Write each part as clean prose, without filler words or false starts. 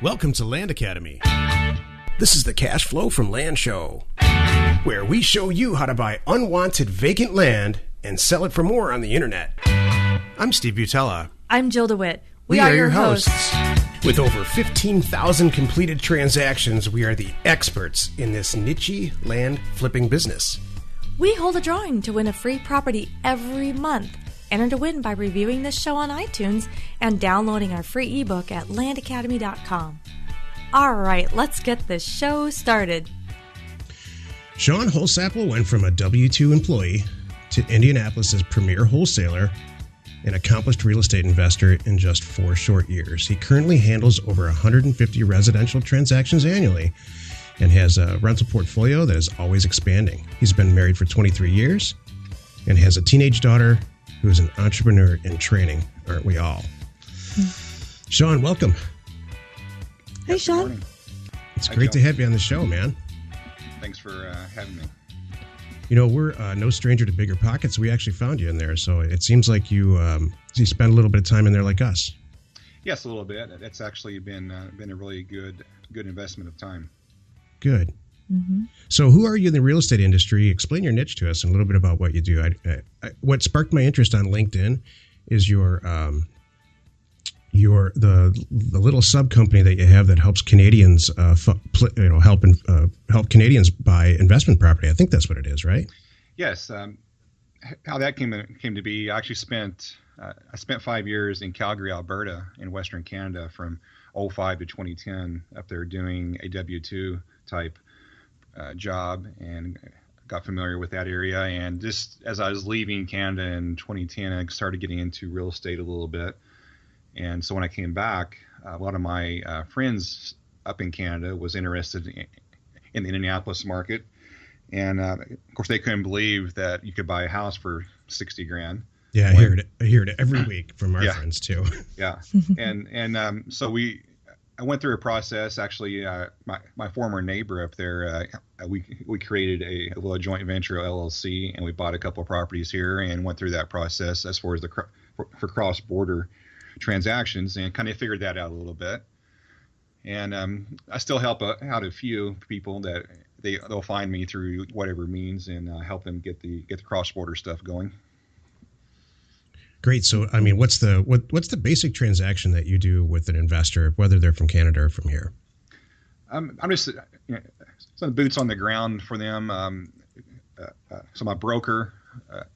Welcome to Land Academy. This is the Cash Flow from Land show, where we show you how to buy unwanted vacant land and sell it for more on the internet. I'm Steve Butala. I'm Jill DeWit. We are your hosts. With over 15,000 completed transactions, we are the experts in this niche land flipping business. We hold a drawing to win a free property every month. Enter to win by reviewing this show on iTunes and downloading our free ebook at landacademy.com. All right, let's get this show started. Shawn Holspple went from a W-2 employee to Indianapolis' premier wholesaler and accomplished real estate investor in just 4 short years. He currently handles over 150 residential transactions annually and has a rental portfolio that is always expanding. He's been married for 23 years and has a teenage daughter who is an entrepreneur in training, aren't we all? Shawn, welcome. Hey, Shawn. It's great to have you on the show, man. Thanks for having me. You know, we're no stranger to bigger pockets. We actually found you in there, so it seems like you spent a little bit of time in there like us. Yes, a little bit. It's actually been a really good investment of time. Good. Mm-hmm. So who are you in the real estate industry? Explain your niche to us and a little bit about what you do. What sparked my interest on LinkedIn is the little sub company that you have that helps Canadians help Canadians buy investment property. I think that's what it is, right? Yes. How that came to be, I actually spent 5 years in Calgary, Alberta, in Western Canada, from 2005 to 2010, up there doing a W-2 type job, and got familiar with that area. And just as I was leaving Canada in 2010, I started getting into real estate a little bit. And so when I came back, a lot of my friends up in Canada was interested in the Indianapolis market. And of course, they couldn't believe that you could buy a house for $60,000. Yeah, I hear it every week from our friends too. Yeah, and so I went through a process. Actually, my former neighbor up there, we created a little joint venture LLC, and we bought a couple of properties here and went through that process as far as for cross-border transactions, and kind of figured that out a little bit. And I still help out a few people that they'll find me through whatever means, and help them get the cross-border stuff going. Great. So, I mean, what's the basic transaction that you do with an investor, whether they're from Canada or from here? I'm just some boots on the ground for them. So my broker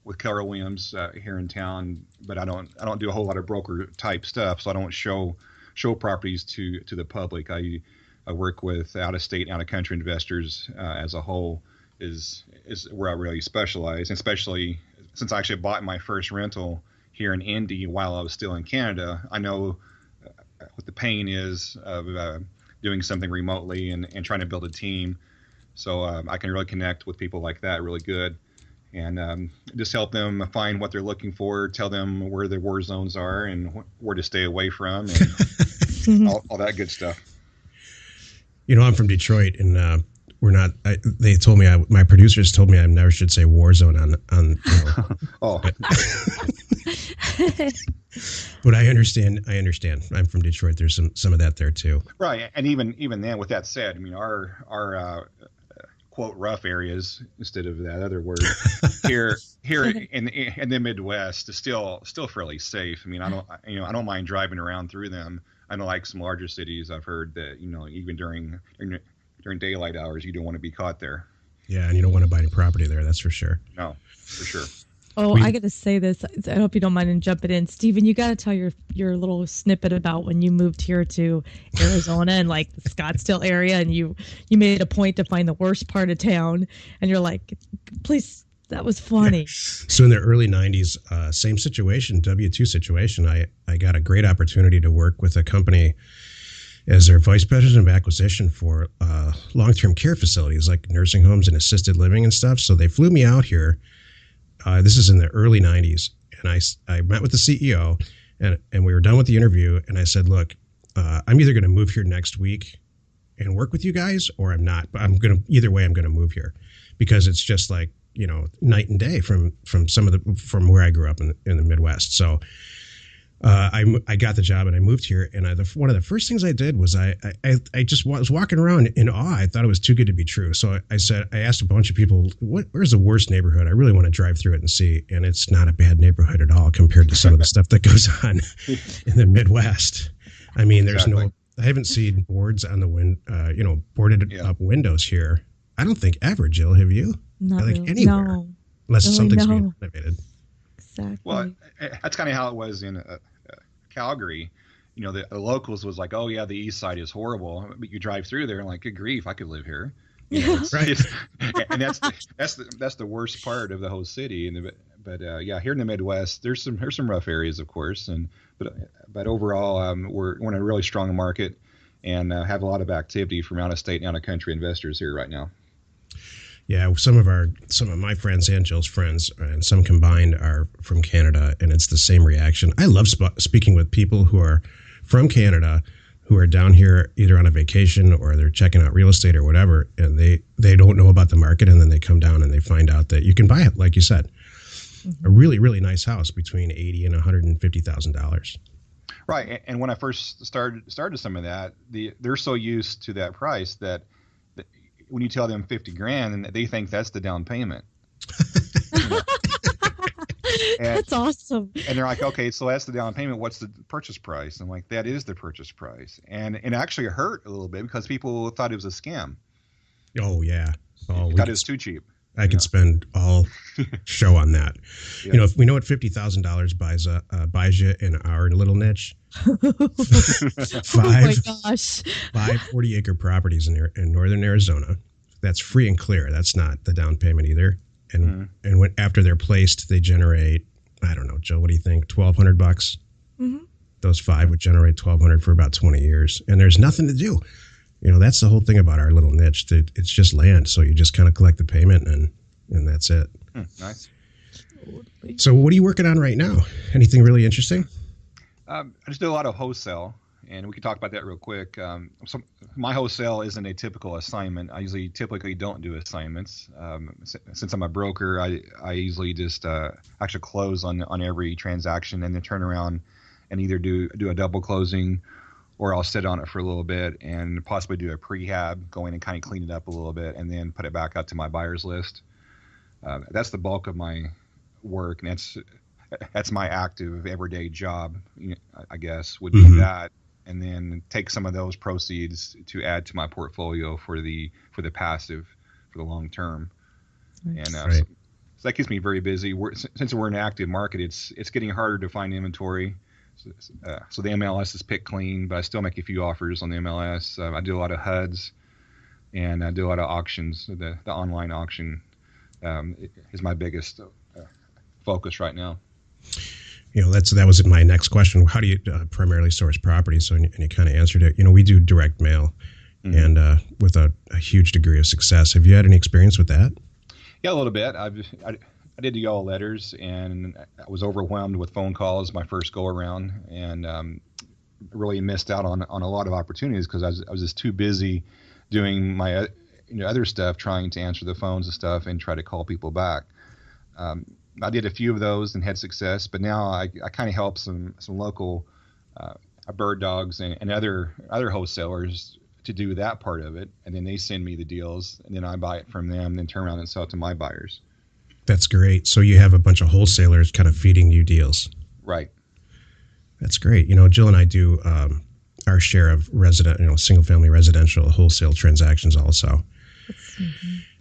with Keller Williams here in town, but I don't do a whole lot of broker type stuff. So I don't show properties to the public. I work with out of state, out of country investors as a whole is where I really specialize, and especially since I actually bought my first rental here in Indy while I was still in Canada. I know what the pain is of doing something remotely and trying to build a team. So I can really connect with people like that really good, and just help them find what they're looking for, tell them where the war zones are and where to stay away from, and all that good stuff. You know, I'm from Detroit, and we're not. They told me my producers told me I never should say war zone on. You know. Oh. But I understand. I'm from Detroit. There's some of that there too. Right, and even then, with that said, I mean our quote rough areas, instead of that other word, here in the Midwest is still fairly safe. I mean, I don't mind driving around through them. I know, like some larger cities, I've heard that even during daylight hours, you don't want to be caught there. Yeah, and you don't want to buy any property there. That's for sure. No, for sure. Oh, I got to say this. I hope you don't mind in jumping in. Steven, you got to tell your little snippet about when you moved here to Arizona and like the Scottsdale area, and you made a point to find the worst part of town, and you're like, please, that was funny. Yeah. So in the early 90s, same situation, W-2 situation, I got a great opportunity to work with a company as their vice president of acquisition for long-term care facilities like nursing homes and assisted living and stuff. So they flew me out here. This is in the early 90s, and I met with the CEO, and we were done with the interview, and I said, look, I'm either going to move here next week and work with you guys, or I'm not. But either way, I'm going to move here, because it's just like, night and day from where I grew up in the Midwest. So I got the job and I moved here, and one of the first things I did was I just was walking around in awe. I thought it was too good to be true. So I asked a bunch of people, where's the worst neighborhood? I really want to drive through it and see. And it's not a bad neighborhood at all compared to some of the stuff that goes on in the Midwest. I mean, there's I haven't seen boards on the boarded up windows here. I don't think ever, Jill. Have you? Not like really. Anywhere. No. Unless really, something's no. being renovated. Exactly. Well, that's kind of how it was in Calgary. You know, the locals was like, oh yeah, the east side is horrible, but you drive through there and like, good grief, I could live here. You know, right. And that's the worst part of the whole city. But here in the Midwest, there's some rough areas, of course, but overall, we're in a really strong market and have a lot of activity from out of state and out of country investors here right now. Yeah, some of my friends and Jill's friends, and some combined, are from Canada, and it's the same reaction. I love speaking with people who are from Canada, who are down here either on a vacation or they're checking out real estate or whatever, and they don't know about the market, and then they come down and they find out that you can buy it, like you said, a really, really nice house between $80,000 and $150,000. Right, and when I first started some of that, they're so used to that price that when you tell them $50,000, they think that's the down payment. That's awesome. And they're like, okay, so that's the down payment. What's the purchase price? I'm like, that is the purchase price. And it actually hurt a little bit because people thought it was a scam. Oh yeah. Oh, thought it was too cheap. I could spend all show on that. Yeah. You know, if we know what $50,000 buys you in our little niche. Oh my gosh. 5 40-acre properties in northern Arizona. That's free and clear. That's not the down payment either. And after they're placed, they generate, I don't know, Joe, what do you think? $1,200 bucks. Mm-hmm. Those 5 would generate $1,200 for about 20 years, and there's nothing to do. You know, that's the whole thing about our little niche. It's just land, so you just kind of collect the payment, and that's it. Nice. So what are you working on right now? Anything really interesting? I just do a lot of wholesale, and we can talk about that real quick. So my wholesale isn't a typical assignment. I typically don't do assignments. Since I'm a broker, I usually just actually close on every transaction and then turn around and either do a double closing, or I'll sit on it for a little bit and possibly do a prehab, go in and kind of clean it up a little bit and then put it back out to my buyers list. That's the bulk of my work, and that's my active everyday job, I guess, would be that, and then take some of those proceeds to add to my portfolio for the passive for the long term. And so that keeps me very busy. Since we're in an active market, it's getting harder to find inventory. So the MLS is picked clean, but I still make a few offers on the MLS. I do a lot of HUDs, and I do a lot of auctions. The online auction is my biggest focus right now. You know, that was my next question. How do you primarily source property? So, and you kind of answered it. You know, we do direct mail, and with a huge degree of success. Have you had any experience with that? Yeah, a little bit. I did the yellow letters, and I was overwhelmed with phone calls my first go around, and really missed out on a lot of opportunities because I was just too busy doing my other stuff, trying to answer the phones and stuff and try to call people back. I did a few of those and had success, but now I kind of help some local bird dogs and other wholesalers to do that part of it, and then they send me the deals, and then I buy it from them, then turn around and sell it to my buyers. That's great. So you have a bunch of wholesalers kind of feeding you deals. Right. That's great. You know, Jill and I do our share of single family residential wholesale transactions also.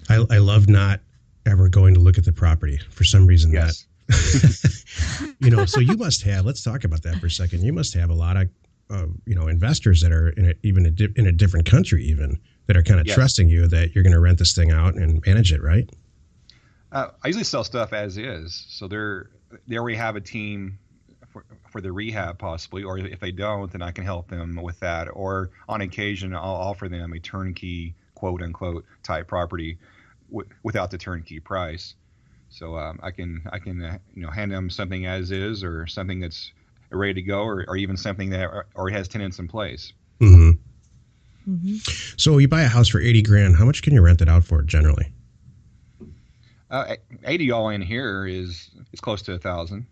I love not ever going to look at the property for some reason. Yes. That, so you must have, let's talk about that for a second. You must have a lot of, investors that are in a different country even that are kind of trusting you that you're going to rent this thing out and manage it, right? I usually sell stuff as is. So they already have a team for the rehab possibly, or if they don't, then I can help them with that. Or on occasion, I'll offer them a turnkey, quote unquote, type property without the turnkey price. So I can hand them something as is, or something that's ready to go, or even something that already has tenants in place. So you buy a house for $80,000. How much can you rent it out for generally? 80 all in here is close to $1,000.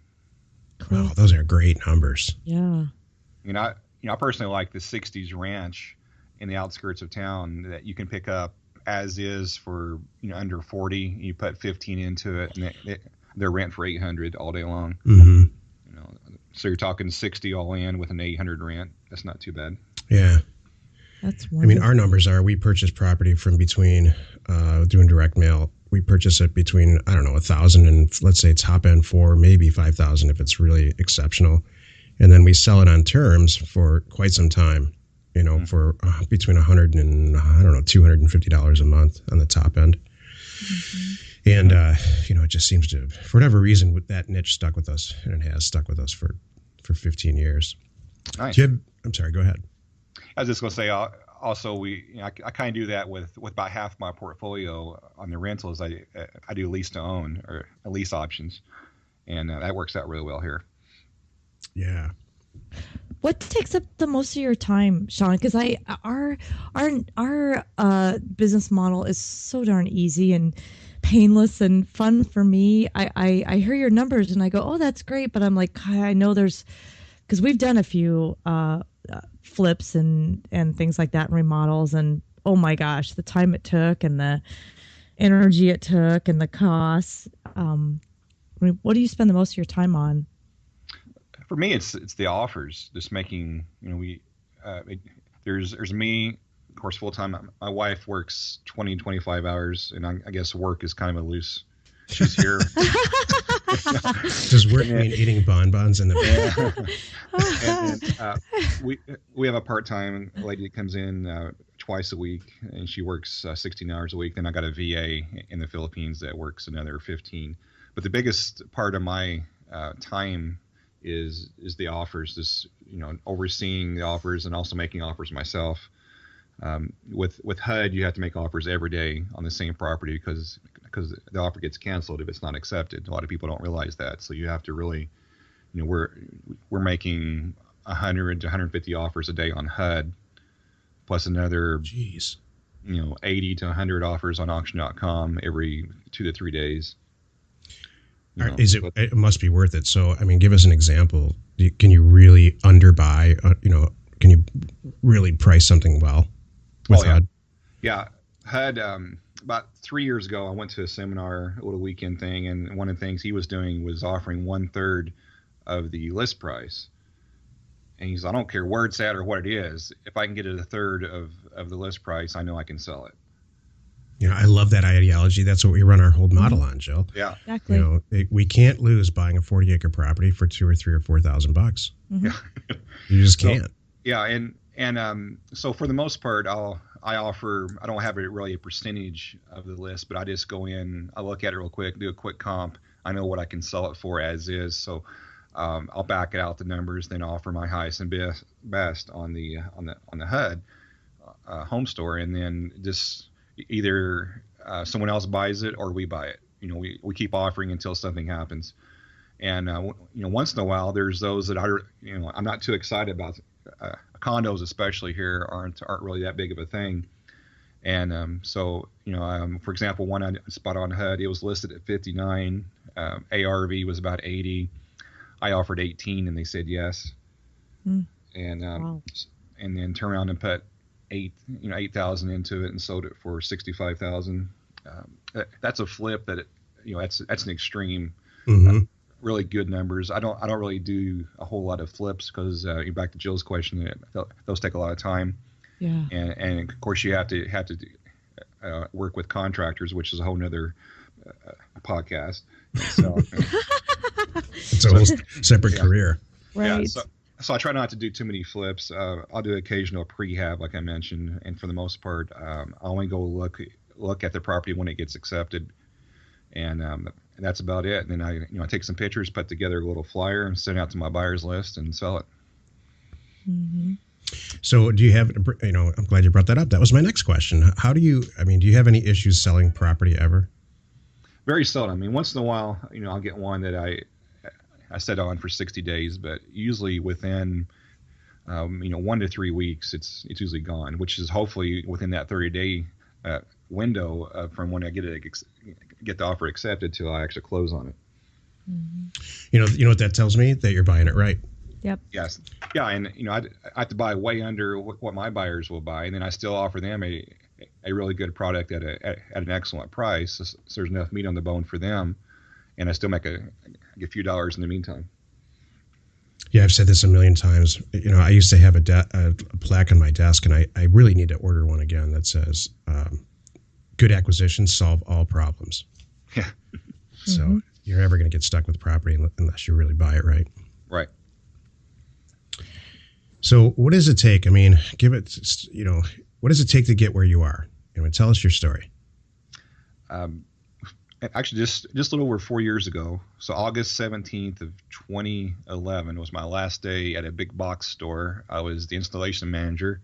Cool. Oh, those are great numbers. Yeah. I personally like the 60s ranch in the outskirts of town that you can pick up as is for under 40. You put 15 into it, and they're rent for 800 all day long. Mm-hmm. So you're talking 60 all in with an 800 rent. That's not too bad. Yeah. That's wonderful. I mean, our numbers are, we purchase property from between, doing direct mail, we purchase it between, I don't know, 1,000 and let's say top end 4, maybe 5,000 if it's really exceptional. And then we sell it on terms for quite some time, for between $100 and, I don't know, $250 a month on the top end. Mm-hmm. And, it just seems to, for whatever reason, with that niche stuck with us, and it has stuck with us for 15 years. Nice. I'm sorry, go ahead. I was just going to say, also, I kind of do that with about half my portfolio on the rentals. I do lease to own or lease options, and that works out really well here. Yeah. What takes up the most of your time, Shawn? Because our business model is so darn easy and painless and fun for me. I hear your numbers and I go, oh, that's great, but I'm like, I know because we've done a few flips and things like that, and remodels, and oh my gosh, the time it took and the energy it took and the costs. What do you spend the most of your time on? For me, it's the offers. Just making, there's me, of course, full time. My wife works 20, 25 hours, and I guess work is kind of a loose. She's here. Does work mean eating bonbons in the bed? We have a part-time lady that comes in twice a week, and she works 16 hours a week. Then I got a VA in the Philippines that works another 15. But the biggest part of my time is the offers. This overseeing the offers and also making offers myself. With HUD, you have to make offers every day on the same property because the offer gets canceled if it's not accepted. A lot of people don't realize that. So you have to really, we're making 100 to 150 offers a day on HUD, plus another 80 to 100 offers on auction.com every 2 to 3 days. It must be worth it. So, I mean, give us an example. Can you really underbuy, can you really price something well with HUD? Yeah. HUD, about 3 years ago, I went to a seminar, a little weekend thing, and one of the things he was doing was offering 1/3 of the list price. And he's, I don't care where it's at or what it is. If I can get it 1/3 of the list price, I know I can sell it. I love that ideology. That's what we run our whole model on, Jill. Yeah, exactly. We can't lose buying a 40-acre property for $2,000 or $3,000 or $4,000. Mm-hmm. Yeah. You just can't. So, yeah, and so for the most part, I don't have really a percentage of the list, but I just go in, I look at it real quick, do a quick comp. I know what I can sell it for as is. So I'll back it out the numbers, then offer my highest and best on the HUD home store, and then just either someone else buys it or we buy it. We keep offering until something happens. And once in a while, there's those that I'm not too excited about. Condos, especially here, aren't really that big of a thing. And so for example, one I spot on HUD, it was listed at 59. ARV was about 80. I offered 18, and they said yes. And wow. And then turn around and put 8,000 into it and sold it for 65,000. That's a flip that that's an extreme. Mm-hmm. Really good numbers. I don't really do a whole lot of flips because back to Jill's question, those take a lot of time. Yeah. And of course you have to work with contractors, which is a whole nother podcast. So it's a whole separate career. Right. Yeah, so I try not to do too many flips. I'll do occasional prehab, like I mentioned, and for the most part, I only go look at the property when it gets accepted, and that's about it. And then I take some pictures, put together a little flyer, and send it out to my buyers list and sell it. Mm-hmm. So do you have? I'm glad you brought that up. That was my next question. Do you have any issues selling property ever? Very seldom. I mean, once in a while, I'll get one that I set on for 60 days, but usually within, 1 to 3 weeks, it's usually gone, which is hopefully within that 30-day window from when I get the offer accepted till I actually close on it. You know what that tells me? That you're buying it right. Yep. Yes. Yeah. And, I have to buy way under what my buyers will buy. And then I still offer them a really good product at an excellent price. So there's enough meat on the bone for them. And I still make a few dollars in the meantime. Yeah, I've said this a million times. I used to have a plaque on my desk, and I really need to order one again that says, good acquisitions solve all problems. Yeah. So you're never going to get stuck with property unless you really buy it right. Right. So what does it take? I mean, what does it take to get where you are? Tell us your story. Actually, just a little over 4 years ago, so August 17th of 2011 was my last day at a big box store. I was the installation manager.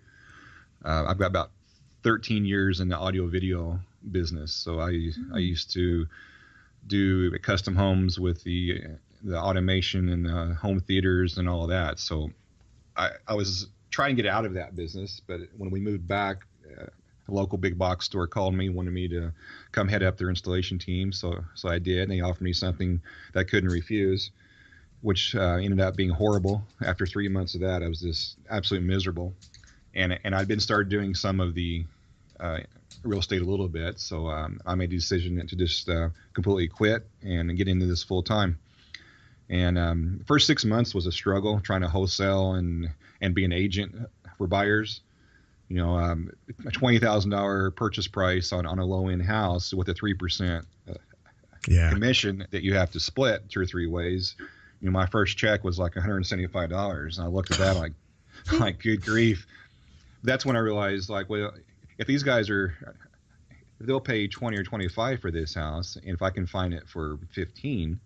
I've got about 13 years in the audio video business, so I used to do custom homes with the automation and the home theaters and all of that. So I was trying to get out of that business, but when we moved back, a local big box store called me, wanted me to come head up their installation team. So I did, and they offered me something that I couldn't refuse, which ended up being horrible. After 3 months of that, I was just absolutely miserable. And I'd started doing some of the real estate a little bit. So I made the decision to just completely quit and get into this full time. And first 6 months was a struggle trying to wholesale and be an agent for buyers. A $20,000 purchase price on a low end house with a 3% commission that you have to split 2 or 3 ways. My first check was like $175, and I looked at that like good grief. That's when I realized, like, well, if these guys they'll pay 20 or 25 for this house, and if I can find it for 15,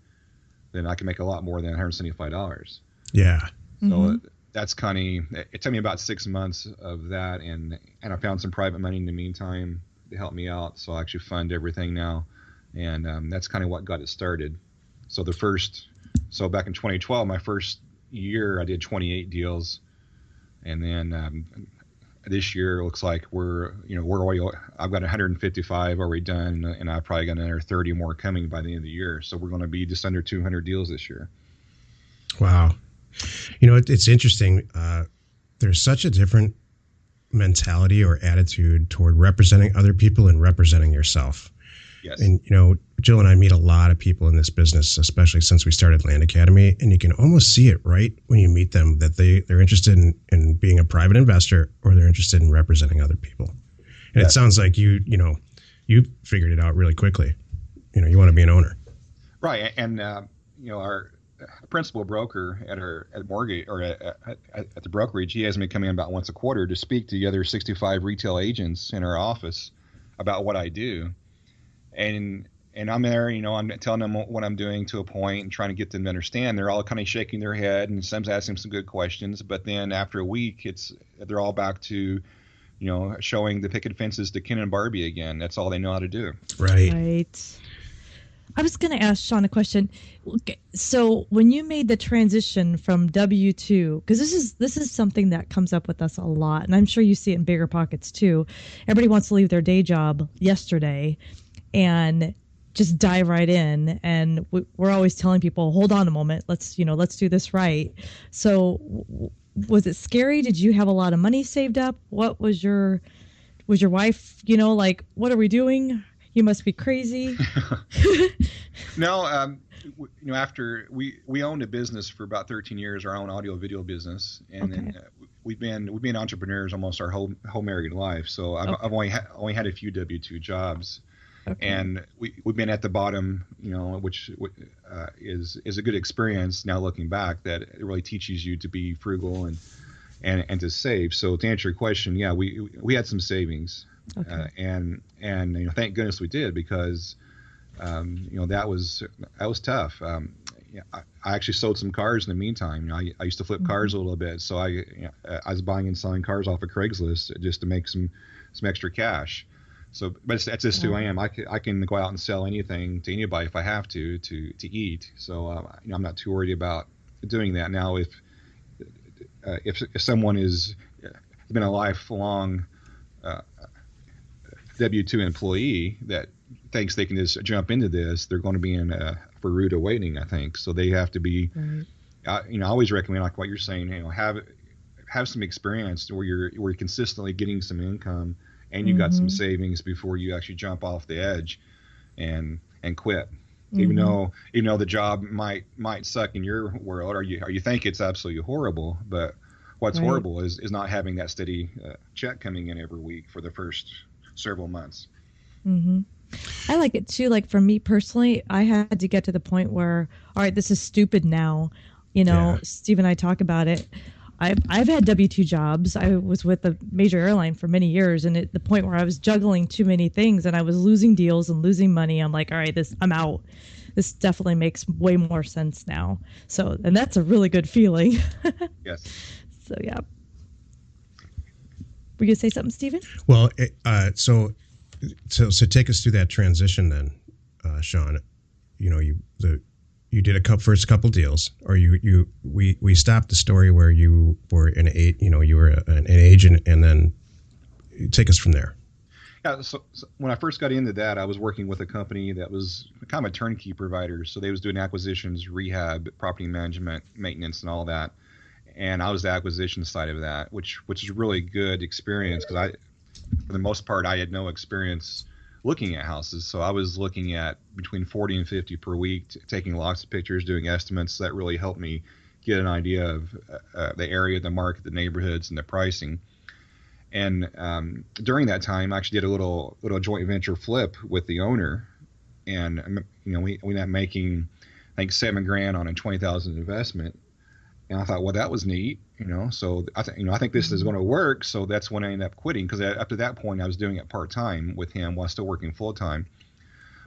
then I can make a lot more than $175. Yeah. So that's it took me about 6 months of that, and I found some private money in the meantime to help me out. So I actually fund everything now, and that's kind of what got it started. So back in 2012, my first year, I did 28 deals, and then this year it looks like I've got 155 already done, and I've probably got another 30 more coming by the end of the year. So we're going to be just under 200 deals this year. Wow. It's interesting. There's such a different mentality or attitude toward representing other people and representing yourself. Yes. And, Jill and I meet a lot of people in this business, especially since we started Land Academy, and you can almost see it right when you meet them that they're interested in being a private investor, or they're interested in representing other people. And It sounds like you figured it out really quickly. You want to be an owner. Right. And, our principal broker at mortgage or at the brokerage, he has me come in about once a quarter to speak to the other 65 retail agents in our office about what I do. And I'm there, I'm telling them what I'm doing to a point and trying to get them to understand. They're all kind of shaking their head, and some's asking some good questions. But then after a week, they're all back to, showing the picket fences to Ken and Barbie again. That's all they know how to do. Right. I was going to ask Shawn a question. So when you made the transition from W-2, because this is something that comes up with us a lot, and I'm sure you see it in bigger pockets too. Everybody wants to leave their day job yesterday and just dive right in. And we're always telling people, hold on a moment, let's do this right. So was it scary? Did you have a lot of money saved up? What was your wife, like, what are we doing? You must be crazy. No, after we owned a business for about 13 years, our own audio video business, and then we've been entrepreneurs almost our whole married life. So I've only had a few W-2 jobs, and we've been at the bottom, which is a good experience now looking back. That it really teaches you to be frugal and to save. So to answer your question, yeah, we had some savings. And thank goodness we did, because that was tough. I actually sold some cars in the meantime. I used to flip cars a little bit, so I was buying and selling cars off of Craigslist just to make some extra cash. So, but that's just who I am. I can go out and sell anything to anybody if I have to eat. So I'm not too worried about doing that now. If someone has been a lifelong W-2 employee that thinks they can just jump into this, they're going to be in for rude awakening, I think. So they have to be, Right. I always recommend, like what you're saying, have some experience where you're consistently getting some income and you got some savings before you actually jump off the edge and quit. Even though the job might suck in your world, or you think it's absolutely horrible, but what's Right. horrible is not having that steady check coming in every week for the first several months. I like it too. Like for me personally, I had to get to the point where, all right, this is stupid now. You know, Yeah. Steve and I talk about it. I've had W-2 jobs. I was with a major airline for many years, and at the point where I was juggling too many things and I was losing deals and losing money, I'm like, all right, I'm out. This definitely makes way more sense now. So, and that's a really good feeling. Yes. So, yeah. Were you gonna say something, Stephen? Well, so take us through that transition then, Shawn. You know, you did first couple deals, or we stopped the story where you were an agent, and then take us from there. Yeah, so when I first got into that, I was working with a company that was kind of a turnkey provider. So they was doing acquisitions, rehab, property management, maintenance, and all that. And I was the acquisition side of that, which is really good experience because for the most part, I had no experience looking at houses. So I was looking at between 40 and 50 per week, taking lots of pictures, doing estimates. That really helped me get an idea of the area, the market, the neighborhoods, and the pricing. And during that time, I actually did a little joint venture flip with the owner, and we ended up making, I think, $7,000 on a $20,000 investment. And I thought, well, that was neat, So I think this is going to work. So that's when I ended up quitting, because up to that point I was doing it part time with him while still working full time.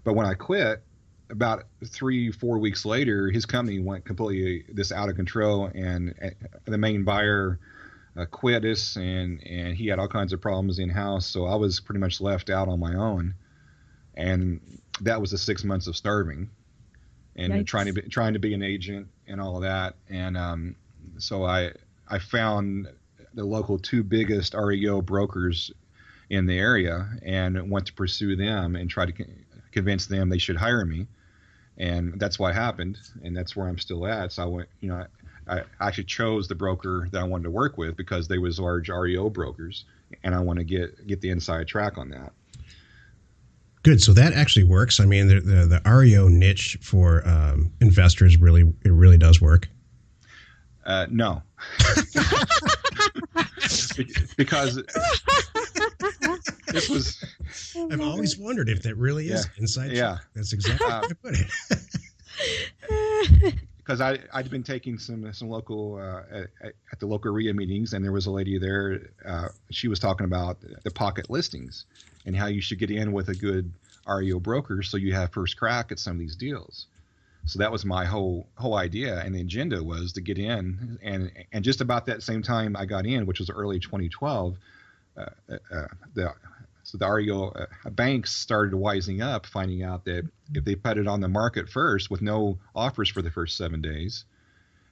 But when I quit, about 3-4 weeks later, his company went completely out of control, and the main buyer quit us, and he had all kinds of problems in house. So I was pretty much left out on my own, and that was the 6 months of starving and Yikes. trying to be an agent and all of that. And so I found the local 2 biggest REO brokers in the area and went to pursue them and try to convince them they should hire me. And that's what happened, and that's where I'm still at. So I went, I actually chose the broker that I wanted to work with because they was large REO brokers, and I want to get the inside track on that. Good. So that actually works. I mean, the REO niche for investors really does work. No, because this was. I've always wondered if that really is inside track. That's exactly how I put it. Because I'd been taking some local at the local REIA meetings, and there was a lady there. She was talking about the pocket listings and how you should get in with a good REO broker so you have first crack at some of these deals. So that was my whole idea, and the agenda was to get in. And just about that same time I got in, which was early 2012, the REO banks started wising up, finding out that if they put it on the market first with no offers for the first 7 days,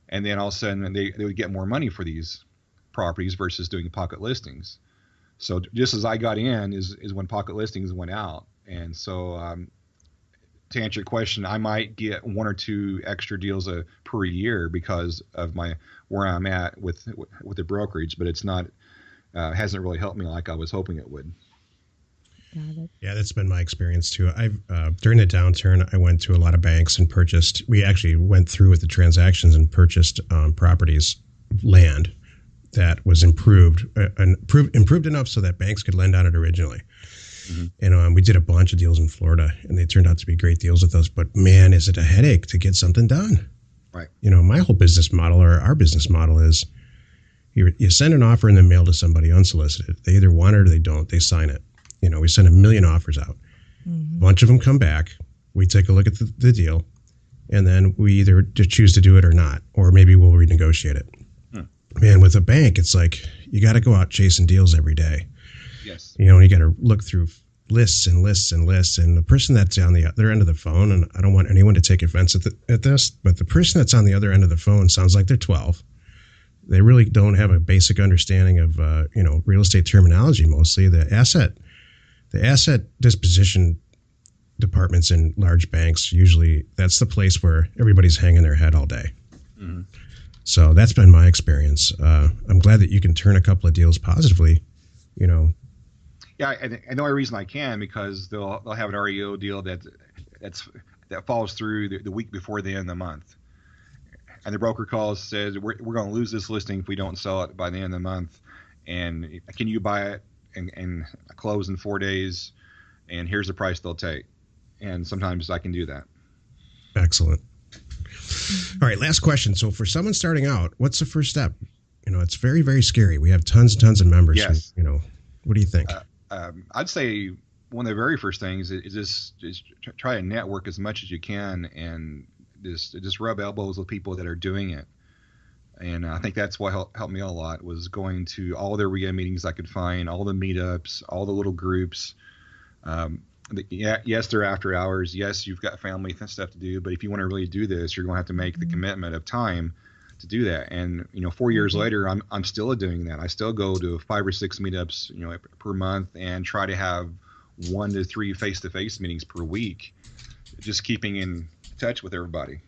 and then all of a sudden they would get more money for these properties versus doing pocket listings. So just as I got in is when pocket listings went out. And so to answer your question, I might get 1 or 2 extra deals per year because of where I'm at with the brokerage, but it's not hasn't really helped me like I was hoping it would. Yeah, that's been my experience too. During the downturn, I went to a lot of banks and purchased. We actually went through with the transactions and purchased properties, land that was improved enough so that banks could lend on it originally. Mm-hmm. And we did a bunch of deals in Florida, and they turned out to be great deals with us. But man, is it a headache to get something done? Right. My whole business model, or our business model, is you send an offer in the mail to somebody unsolicited. They either want it or they don't. They sign it. We send 1 million offers out. Mm-hmm. A bunch of them come back. We take a look at the deal, and then we either choose to do it or not, or maybe we'll renegotiate it. Man, with a bank, it's like you got to go out chasing deals every day. Yes. You got to look through lists and lists and lists. And the person that's on the other end of the phone, and I don't want anyone to take offense at this, but the person that's on the other end of the phone sounds like they're 12. They really don't have a basic understanding of real estate terminology. Mostly the asset disposition departments in large banks, usually that's the place where everybody's hanging their head all day. Mm-hmm. So that's been my experience. I'm glad that you can turn a couple of deals positively, you know. Yeah, and the only reason I can, because they'll have an REO deal that falls through the week before the end of the month, and the broker calls, says we're going to lose this listing if we don't sell it by the end of the month, and can you buy it and close in 4 days, and here's the price they'll take, and sometimes I can do that. Excellent. All right, last question. So for someone starting out, what's the first step? You know, it's very, very scary. We have tons and tons of members. Yes. Who, you know, what do you think? I'd say one of the very first things is try to network as much as you can, and just rub elbows with people that are doing it. And I think that's what helped me a lot, was going to all the REIA meetings I could find, all the meetups, all the little groups. Yes, they're after hours. Yes, you've got family and stuff to do, but if you want to really do this, you're going to have to make the commitment of time to do that. And 4 years later, I'm still doing that. I still go to 5 or 6 meetups, per month, and try to have 1 to 3 face-to-face meetings per week, just keeping in touch with everybody.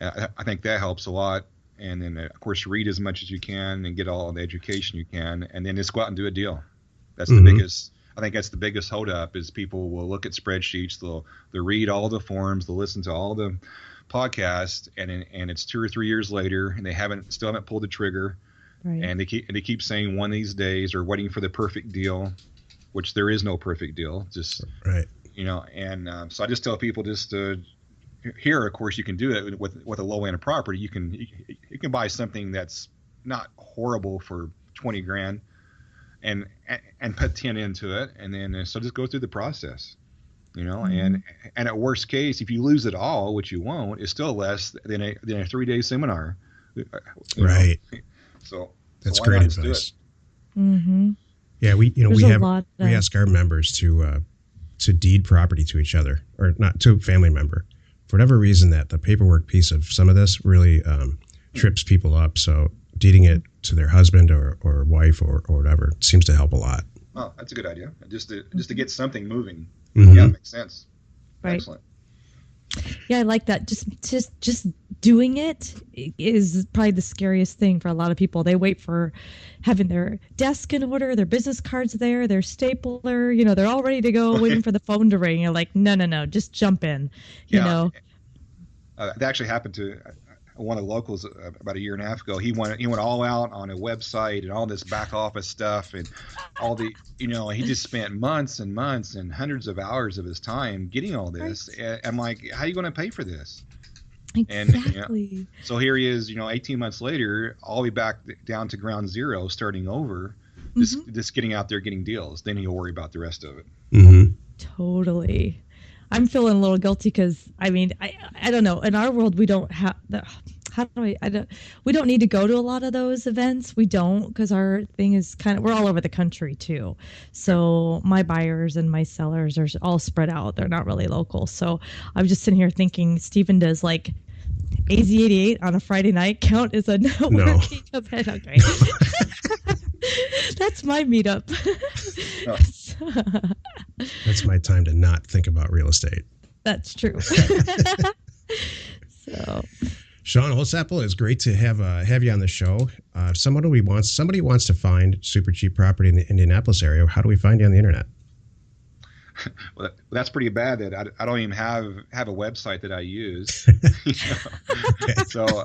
I think that helps a lot. And then, of course, read as much as you can and get all the education you can, and then just go out and do a deal. That's the biggest. I think that's the biggest holdup, is people will look at spreadsheets, they'll read all the forms, they'll listen to all the podcasts, and it's 2 or 3 years later, and they still haven't pulled the trigger, right. And they keep saying one of these days, or waiting for the perfect deal, which there is no perfect deal. Just right, and so I just tell people just to. Here, of course, you can do it with a low end of property. You can buy something that's not horrible for $20,000, and put 10 into it, and then so just go through the process, and at worst case, if you lose it all, which you won't, it's still less than a 3-day seminar. Right. So that's great advice. Mm-hmm. Yeah, we ask our members to deed property to each other, or not to a family member. For whatever reason, that the paperwork piece of some of this really trips people up. So deeding it to their husband or wife or whatever seems to help a lot. Oh, that's a good idea. Just to get something moving. Mm-hmm. Yeah, it makes sense. Right. Excellent. Yeah, I like that. Just doing it is probably the scariest thing for a lot of people. They wait for having their desk in order, their business cards there, their stapler, they're all ready to go, waiting for the phone to ring. You're like, no, just jump in, That actually happened to one of the locals about a year and a half ago. He went all out on a website and all this back office stuff, and all the he just spent months and months and hundreds of hours of his time getting all this. Right. And I'm like, how are you going to pay for this? Exactly. And so here he is, 18 months later, all the way back down to ground zero, starting over, just getting out there, getting deals. Then he'll worry about the rest of it. Mm-hmm. Totally. I'm feeling a little guilty because I don't know. In our world, we don't have the. We don't need to go to a lot of those events. We don't, because our thing is we're all over the country too. So my buyers and my sellers are all spread out. They're not really local. So I'm just sitting here thinking, Stephen does like AZ88 on a Friday night count as a networking event. Okay. That's my meetup. That's my time to not think about real estate. That's true. So, Shawn Holspple, it's great to have you on the show. If somebody wants to find super cheap property in the Indianapolis area, how do we find you on the internet? Well, that's pretty bad that I don't even have a website that I use. So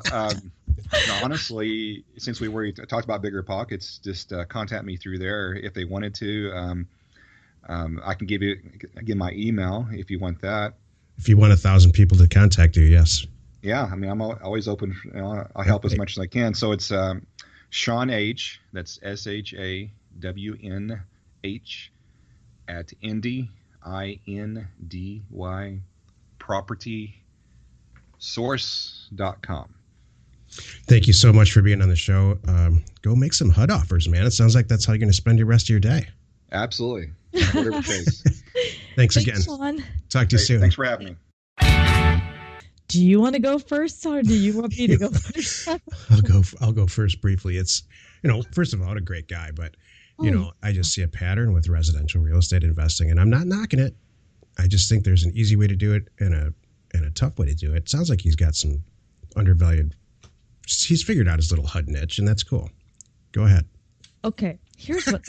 honestly, since we already talked about Bigger Pockets, just contact me through there if they wanted to. I can give my email if you want that. If you want 1,000 people to contact you, yes. Yeah, I'm always open. I'll help as much as I can. So it's Shawn H. That's SHAWNH at Indy propertysource.com. Thank you so much for being on the show. Go make some HUD offers, man. It sounds like that's how you're going to spend your rest of your day. Absolutely. Whatever it takes. Thanks again. Shawn. Talk to you soon. Thanks for having me. Do you want to go first, or do you want me to go first? I'll go first briefly. It's, first of all, a great guy, but I just see a pattern with residential real estate investing, and I'm not knocking it. I just think there's an easy way to do it and a tough way to do it. Sounds like he's got some undervalued. He's figured out his little HUD niche, and that's cool. Go ahead. Okay, here's what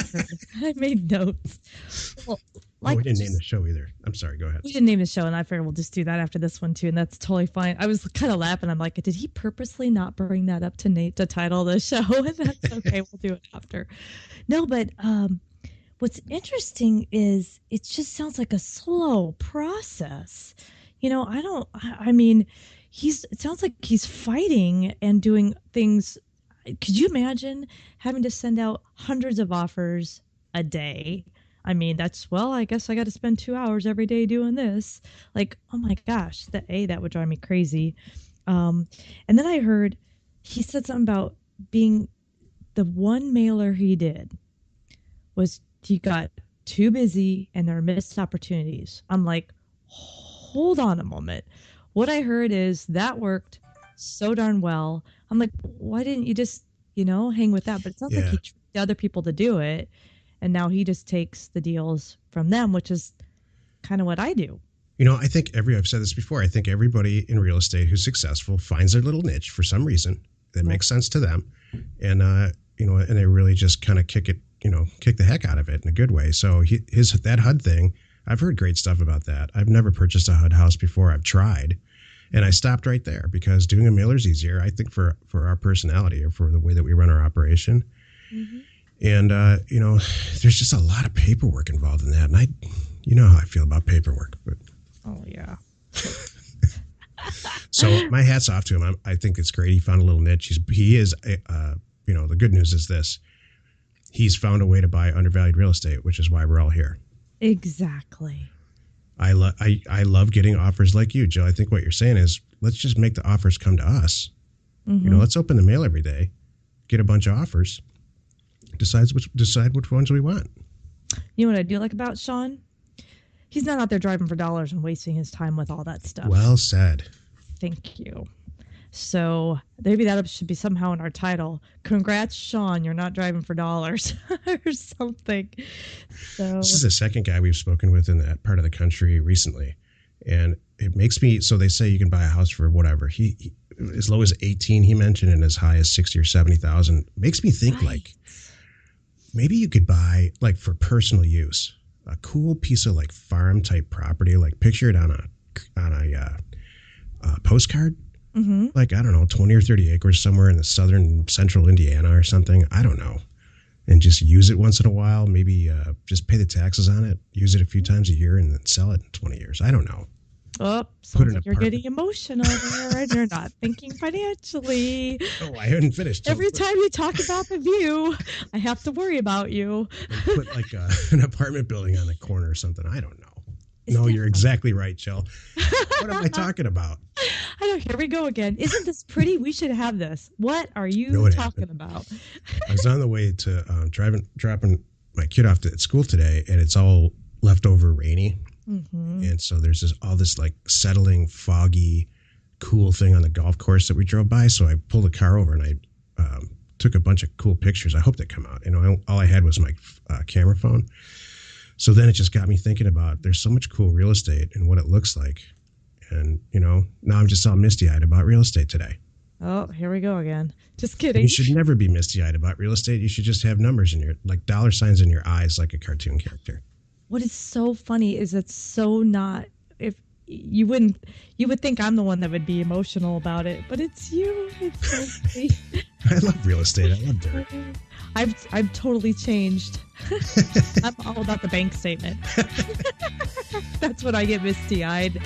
I made notes. Well, we didn't name the show either. I'm sorry. Go ahead. We didn't name the show, and I figured we'll just do that after this one too, and that's totally fine. I was kind of laughing. I'm like, did he purposely not bring that up to Nate to title the show? And that's okay. We'll do it after. No, but what's interesting is it just sounds like a slow process. I mean, it sounds like he's fighting and doing things. Could you imagine having to send out hundreds of offers a day? I mean, I guess I got to spend 2 hours every day doing this. Like, oh my gosh, that would drive me crazy. And then I heard he said something about being the one mailer he did was he got too busy and there were missed opportunities. I'm like, hold on a moment. What I heard is that worked so darn well. I'm like, why didn't you just, hang with that? But it sounds like he tricked other people to do it. And now he just takes the deals from them, which is kind of what I do. I think I've said this before. I think everybody in real estate who's successful finds their little niche for some reason that makes sense to them. And, and they really just kind of kick the heck out of it in a good way. So that HUD thing, I've heard great stuff about that. I've never purchased a HUD house before. I've tried. And I stopped right there because doing a mailer is easier, I think, for our personality or for the way that we run our operation. Mm-hmm. And, there's just a lot of paperwork involved in that. And you know how I feel about paperwork. But oh, yeah. So my hat's off to him. I think it's great. He found a little niche. He is, the good news is this. He's found a way to buy undervalued real estate, which is why we're all here. Exactly. I love getting offers like you, Jill. I think what you're saying is let's just make the offers come to us. Mm-hmm. Let's open the mail every day, get a bunch of offers, decide which ones we want. You know what I do like about Shawn? He's not out there driving for dollars and wasting his time with all that stuff. Well said. Thank you. So maybe that should be somehow in our title. Congrats, Shawn. You're not driving for dollars or something. So this is the second guy we've spoken with in that part of the country recently. And it makes me, so they say you can buy a house for whatever. He as low as 18, he mentioned, and as high as 60 or 70,000. Makes me think like maybe you could buy like for personal use, a cool piece of like farm type property, like picture it on a postcard. Mm-hmm. Like, I don't know, 20 or 30 acres somewhere in the central Indiana or something. I don't know. And just use it once in a while. Maybe just pay the taxes on it. Use it a few times a year and then sell it in 20 years. I don't know. Oh, sounds like you're getting emotional there and you're not thinking financially. Oh, I haven't finished. Every time you talk about the view, I have to worry about you. Put like an apartment building on the corner or something. I don't know. No, you're exactly right, Jill. What am I talking about? I know. Here we go again. Isn't this pretty? We should have this. What are you talking about? I was on the way to dropping my kid off at school today, and it's all leftover rainy. Mm-hmm. And so there's all this like settling, foggy, cool thing on the golf course that we drove by. So I pulled the car over and I took a bunch of cool pictures. I hope they come out. All I had was my camera phone. So then it just got me thinking about there's so much cool real estate and what it looks like. And, now I'm just all misty-eyed about real estate today. Oh, here we go again. Just kidding. And you should never be misty-eyed about real estate. You should just have numbers like dollar signs in your eyes like a cartoon character. What is so funny is it's so not, if you would think I'm the one that would be emotional about it, but it's you. It's so sweet. I love real estate. I love dirt. I've totally changed. I'm all about the bank statement. That's when I get misty-eyed.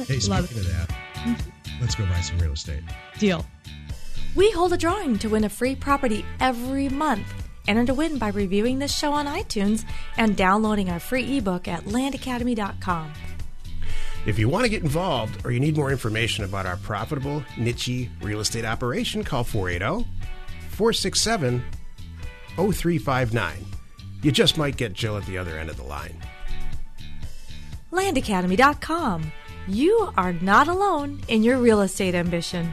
Hey, speaking of that, let's go buy some real estate. Deal. We hold a drawing to win a free property every month. Enter to win by reviewing this show on iTunes and downloading our free ebook at landacademy.com. If you want to get involved or you need more information about our profitable, niche real estate operation, call 480-467-0359. You just might get Jill at the other end of the line. landacademy.com. You are not alone in your real estate ambition.